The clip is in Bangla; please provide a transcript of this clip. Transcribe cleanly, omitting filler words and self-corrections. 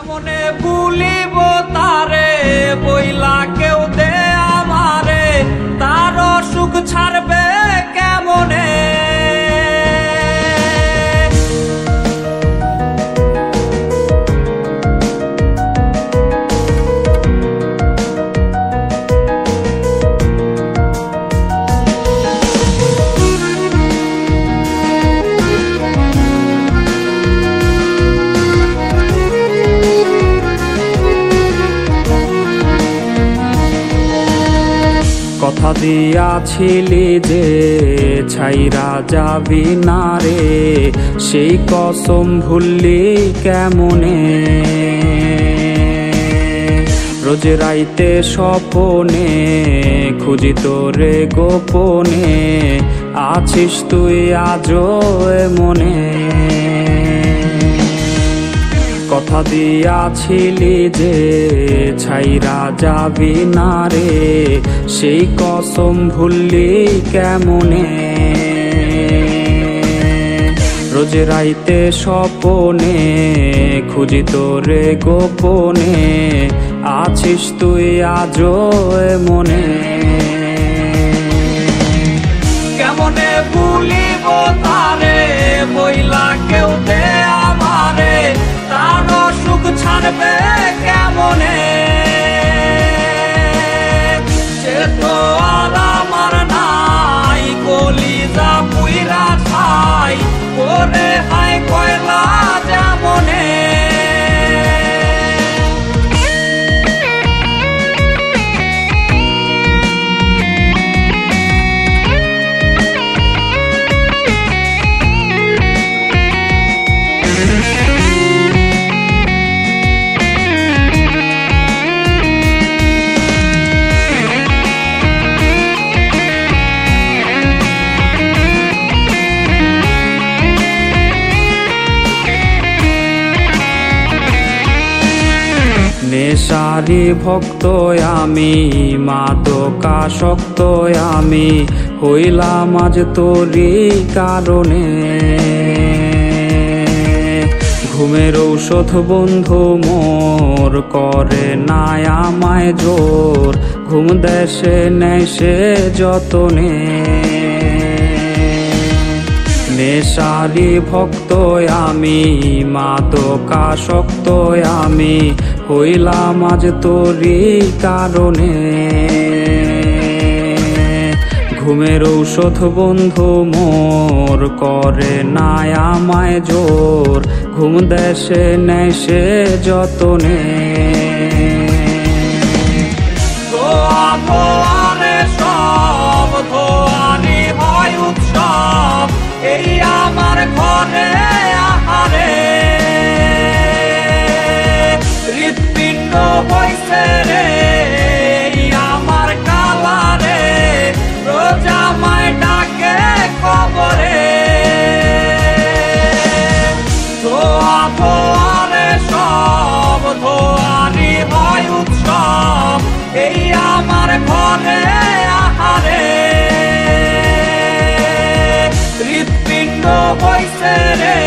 কেমনে ভুলিব তারে বইলা কেউ দে আমারে, তার সুখ ছাড়বে কেমনে। কথা দিয়াছিলি যে ছাইরা যাবি না রে, সেই কসম ভুললি কেমনে। রোজ রাইতে স্বপনে খুঁজি তোরে গোপনে, আছিস তুই আজও মনে। কথা দিয়াছিলি যে ছাইরা যাবি না রে, সেই কসম ভুললি কেমনে। রোজ রাইতে স্বপনে খুঁজি তোরে গোপনে, আছিস তুই আজও মনে। কেমনে ভুলিব তারে বইলা কেউ দে আমারে, তার সুখ ছাড়বে কেমনে। সে তো আর আমার নাই, কলিজা পুইরা ছাই করে হায় কয়লা যেমনে। নেশারি ভক্ত আমি, মাদকাসক্ত আমি, হইলাম আজ তোরই কারণে। ঘুমের ঔষধ বন্ধু মোর করে না আমায় জোর, ঘুম দেশে নেয় সে যতনে। নেশারি ভক্ত আমি, মাদকাসক্ত আমি, হইলাম আজ তোরই কারণে। ঘুমের ঔষধ বন্ধু মোর করে না আমায় জোর, ঘুম দেশে নেয় সে যতনে। সব ধোয়ানি হয় উৎসব এই আমার ঘরে আহারে, হৃৎপিণ্ড হইছে রে আমার কালারে, রোজ আমায় ডাকে কবরে। ধোয়া ধোয়ারে সব ধোয়ানি হয় উৎসব এই আমার ঘরে আহারে, হৃৎপিণ্ড হইছে রে